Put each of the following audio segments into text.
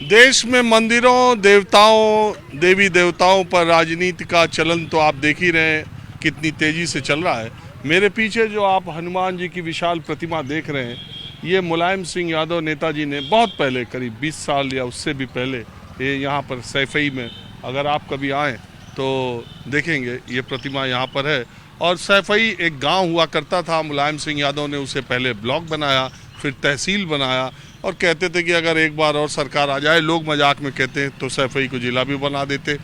देश में मंदिरों, देवताओं, देवी देवताओं पर राजनीति का चलन तो आप देख ही रहे हैं कितनी तेजी से चल रहा है। मेरे पीछे जो आप हनुमान जी की विशाल प्रतिमा देख रहे हैं, ये मुलायम सिंह यादव नेताजी ने बहुत पहले, करीब 20 साल या उससे भी पहले, ये यहाँ पर सैफई में, अगर आप कभी आएँ तो देखेंगे ये प्रतिमा यहाँ पर है। और सैफई एक गांव हुआ करता था, मुलायम सिंह यादव ने उसे पहले ब्लॉक बनाया, फिर तहसील बनाया, और कहते थे कि अगर एक बार और सरकार आ जाए, लोग मजाक में कहते हैं, तो सैफई को जिला भी बना देते।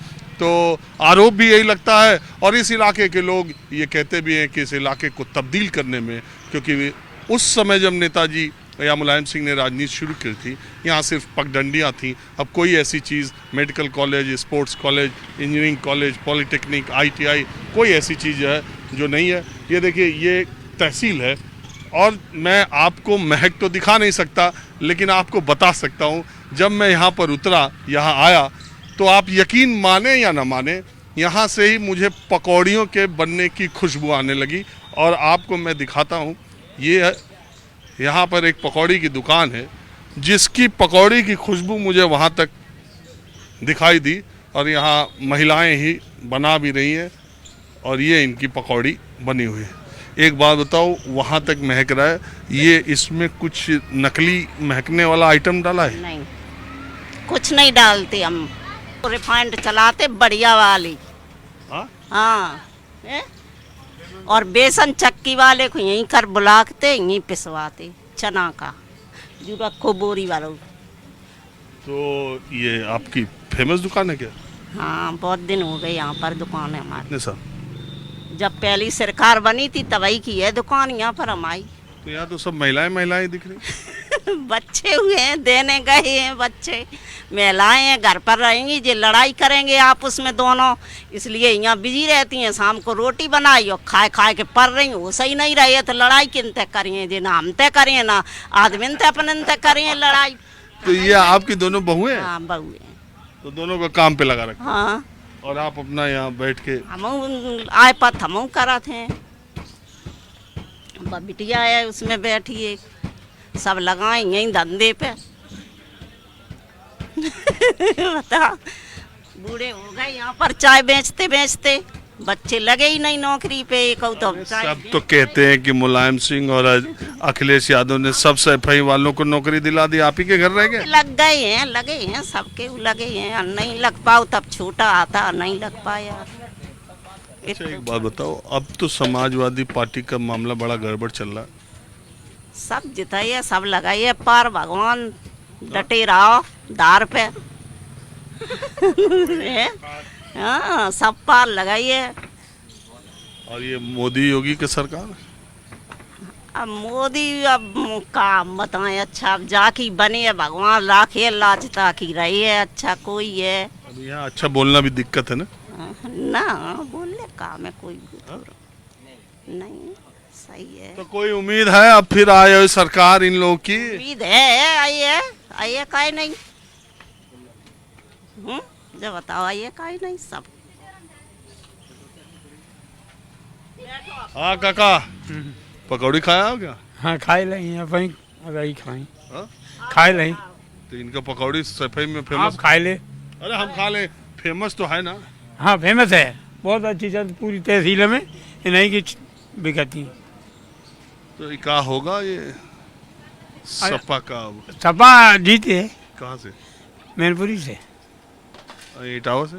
तो आरोप भी यही लगता है, और इस इलाके के लोग ये कहते भी हैं कि इस इलाके को तब्दील करने में, क्योंकि उस समय जब नेताजी या मुलायम सिंह ने राजनीति शुरू की थी, यहाँ सिर्फ पगडंडियाँ थीं। अब कोई ऐसी चीज़, medical college, sports college, engineering college, polytechnic, ITI, कोई ऐसी चीज़ है जो नहीं है। ये देखिए, ये तहसील है, और मैं आपको महक तो दिखा नहीं सकता, लेकिन आपको बता सकता हूँ, जब मैं यहाँ पर उतरा, यहाँ आया, तो आप यकीन माने या ना माने, यहाँ से ही मुझे पकौड़ियों के बनने की खुशबू आने लगी। और आपको मैं दिखाता हूँ, ये यहाँ पर एक पकौड़ी की दुकान है, जिसकी पकौड़ी की खुशबू मुझे वहाँ तक दिखाई दी, और यहाँ महिलाएं ही बना भी रही हैं, और ये इनकी पकौड़ी बनी हुई है। एक बात बताओ, वहाँ तक महक रहा है, ये इसमें कुछ नकली महकने वाला आइटम डाला है? नहीं, कुछ नहीं डालते हम, रिफाइंड चलाते बढ़िया वाली। हाँ, और बेसन चक्की वाले को यहीं कर बुलाते, यहीं पिसवाते, चना का जो रखो बोरी वालों। तो ये आपकी फेमस दुकान है क्या? हाँ, बहुत दिन हो गए यहाँ पर दुकान है हमारी। कितने साल? जब पहली सरकार बनी थी तभी की है दुकान यहाँ पर हमारी। तो यहाँ तो सब महिलाएं दिख रही। बच्चे हुए हैं, देने गए हैं बच्चे, महिलाएं हैं, घर पर रहेंगी, जो लड़ाई करेंगे आपस में दोनों, इसलिए यहाँ बिजी रहती हैं। शाम को रोटी बनाई और खाए के पड़ रही, वो सही नहीं रहे तो लड़ाई किन तय करिए, जी ना हम तय करिए ना आदमी तय अपने तय करिए लड़ाई। तो ये आपकी दोनों बहुएं हैं? हाँ, बहू है। तो दोनों का काम पे लगा रखा। हाँ, और आप अपना यहाँ बैठ के? हम आए पत हम करा थे, बिटिया है उसमें बैठी है, सब लगाए यहीं धंधे पे। बता, बूढ़े हो गए यहाँ पर चाय बेचते बेचते, बच्चे लगे ही नहीं नौकरी पे। तो सब तो कहते हैं कि मुलायम सिंह और अखिलेश यादव ने सब सैफई वालों को नौकरी दिला दी, आप ही के घर रह गए? लग गए हैं, लगे हैं, सबके लगे हैं। नहीं लग पाओ तब छोटा आता, नहीं लग पाया। अच्छा, एक बात बताओ, अब तो समाजवादी पार्टी का मामला बड़ा गड़बड़ चल रहा है। सब जिताइए, सब लगाइए, पार भगवान डटे रहो दार पे। हाँ, सब पार लगाइए। और ये मोदी योगी की सरकार, अब मोदी अब काम बताएं। अच्छा, अब जाकी बनी है, भगवान राखे, लाजता की रही है, अच्छा कोई है। अब यहाँ अच्छा बोलना भी दिक्कत है ना? ना, बोलने काम है कोई नहीं, सही है। तो कोई उम्मीद है अब फिर आए सरकार इन लोगों की? उम्मीद है, आइए काहे नहीं। जब बताओ, आइए काहे नहीं सब। हाँ काका, पकौड़ी खाया हो क्या? हाँ, खाए लें वहीं, वही खाएं। खाए लें। तो इनका पकौड़ी सफाई में आप फेमस? खाए ले। अरे हम खा ले, फेमस तो है ना? हाँ, फेमस है, बहुत अच्छी चल पूरी तहसील में, नहीं की बिकती। तो ये क्या होगा ये सपा का? सपा जीते है। कहाँ से? मैनपुरी से। इटावा से?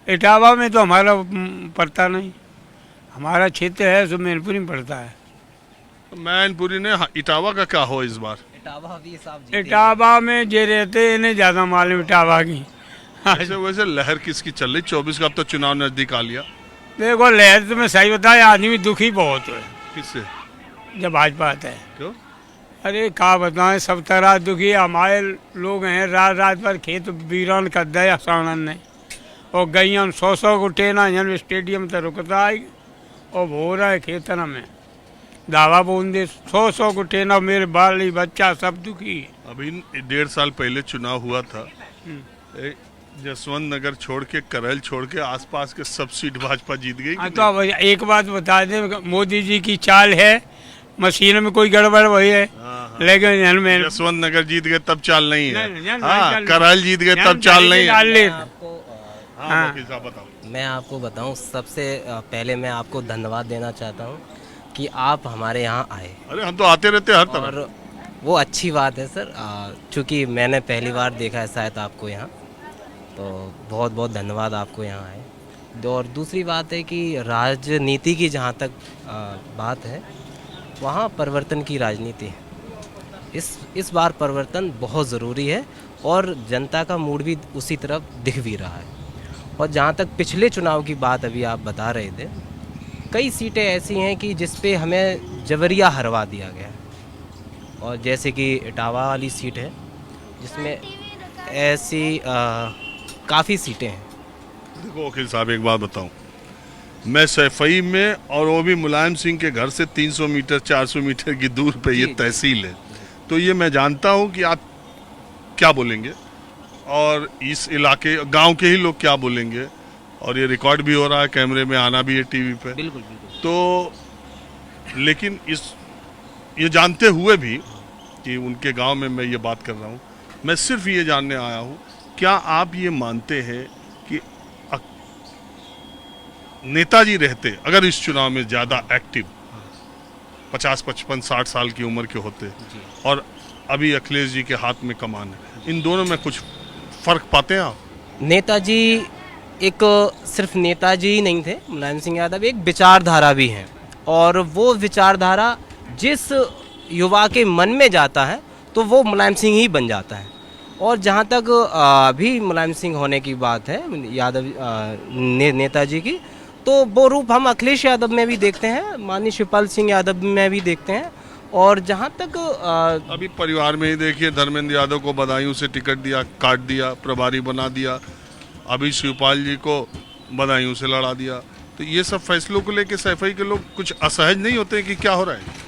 इटावा में तो हमारा पड़ता नहीं, हमारा क्षेत्र है सो मैनपुरी में पड़ता है। मैनपुरी ने इटावा का क्या हो इस बार? इटावा में जे रहते इन्हें ज्यादा मालूम इटावा की। वैसे लहर किसकी चल रही? 24 का अब तो चुनाव नजदीक आ लिया। देखो, लहर तो मैं सही बताया, आदमी दुखी बहुत है। किससे? जब भाजपा आता है। क्यों? अरे क्या बताएं, सब तरह दुखी। हमारे लोग हैं, रात रात भर खेत वीरान कर दिया साणन ने, और गैया 100 को टेना जन स्टेडियम तक रुकता है, और हो रहा है खेतन में दावा बूंदे 100 को टेना। मेरे बाली बच्चा सब दुखी है। अभी 1.5 साल पहले चुनाव हुआ था, जसवंत नगर छोड़ के, करैल छोड़ के, आसपास के सब सीट भाजपा जीत गई। हाँ, तो अब एक बात बता दें, मोदी जी की चाल है, मशीन में कोई गड़बड़ हुई है, लेकिन जन में यशवंत नगर जीत गए तब चाल नहीं है। नहीं, नहीं, हाँ, चाल- करहल जीत गए तब चाल नहीं है। डाल ले। आपको हाँ, वकील साहब बताओ। मैं आपको बताऊं, सबसे पहले मैं आपको धन्यवाद देना चाहता हूं कि आप हमारे यहाँ आए, अरे हम तो आते रहते हैं हर तरफ। और वो अच्छी बात है सर। चूँकि मैंने पहली बार देखा है शायद आपको यहाँ, तो बहुत बहुत धन्यवाद आपको यहाँ आए। और दूसरी बात है कि राजनीति की जहाँ तक बात है, वहाँ परिवर्तन की राजनीति है। इस बार परिवर्तन बहुत ज़रूरी है और जनता का मूड भी उसी तरफ दिख भी रहा है। और जहाँ तक पिछले चुनाव की बात अभी आप बता रहे थे, कई सीटें ऐसी हैं कि जिस पे हमें जबरिया हरवा दिया गया है। और जैसे कि इटावा वाली सीट है, जिसमें ऐसी काफ़ी सीटें हैं। देखो वकील साहब, एक बात बताऊं, मैं सैफई में, और वो भी मुलायम सिंह के घर से 300 मीटर 400 मीटर की दूर पे ये तहसील है, तो ये मैं जानता हूं कि आप क्या बोलेंगे और इस इलाके गांव के ही लोग क्या बोलेंगे, और ये रिकॉर्ड भी हो रहा है, कैमरे में आना भी है टीवी पे। बिल्कुल बिल्कुल। तो लेकिन ये जानते हुए भी कि उनके गांव में मैं ये बात कर रहा हूँ, मैं सिर्फ ये जानने आया हूँ, क्या आप ये मानते हैं कि नेताजी रहते अगर इस चुनाव में ज़्यादा एक्टिव 50, 55, 60 साल की उम्र के होते, और अभी अखिलेश जी के हाथ में कमान है, इन दोनों में कुछ फर्क पाते हैं आप? नेताजी एक सिर्फ नेताजी ही नहीं थे, मुलायम सिंह यादव एक विचारधारा भी हैं, और वो विचारधारा जिस युवा के मन में जाता है तो वो मुलायम सिंह ही बन जाता है। और जहाँ तक अभी मुलायम सिंह होने की बात है यादव नेताजी की, तो वो रूप हम अखिलेश यादव में भी देखते हैं, माननीय शिवपाल सिंह यादव में भी देखते हैं। और जहाँ तक अभी परिवार में ही देखिए, धर्मेंद्र यादव को बदायूं से टिकट दिया, काट दिया, प्रभारी बना दिया, अभी शिवपाल जी को बदायूं से लड़ा दिया। तो ये सब फैसलों को लेके सैफई के लोग कुछ असहज नहीं होते कि क्या हो रहा है?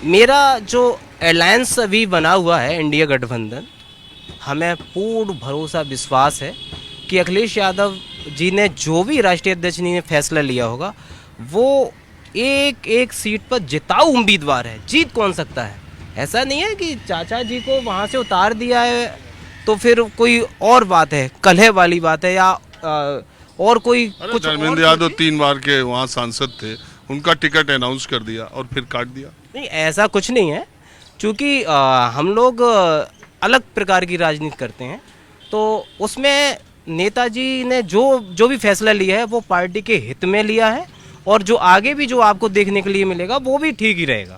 मेरा जो अलायंस अभी बना हुआ है इंडिया गठबंधन, हमें पूर्ण भरोसा विश्वास है कि अखिलेश यादव जी ने जो भी राष्ट्रीय अध्यक्ष ने फैसला लिया होगा, वो एक एक सीट पर जिताऊ उम्मीदवार है। जीत कौन सकता है? ऐसा नहीं है कि चाचा जी को वहाँ से उतार दिया है तो फिर कोई और बात है, कलह वाली बात है, या और कोई कुछ। धर्मेंद्र यादव 3 बार के वहाँ सांसद थे, उनका टिकट अनाउंस कर दिया और फिर काट दिया। नहीं, ऐसा कुछ नहीं है, क्योंकि हम लोग अलग प्रकार की राजनीति करते हैं, तो उसमें नेताजी ने जो भी फैसला लिया है वो पार्टी के हित में लिया है, और जो आगे भी जो आपको देखने के लिए मिलेगा वो भी ठीक ही रहेगा।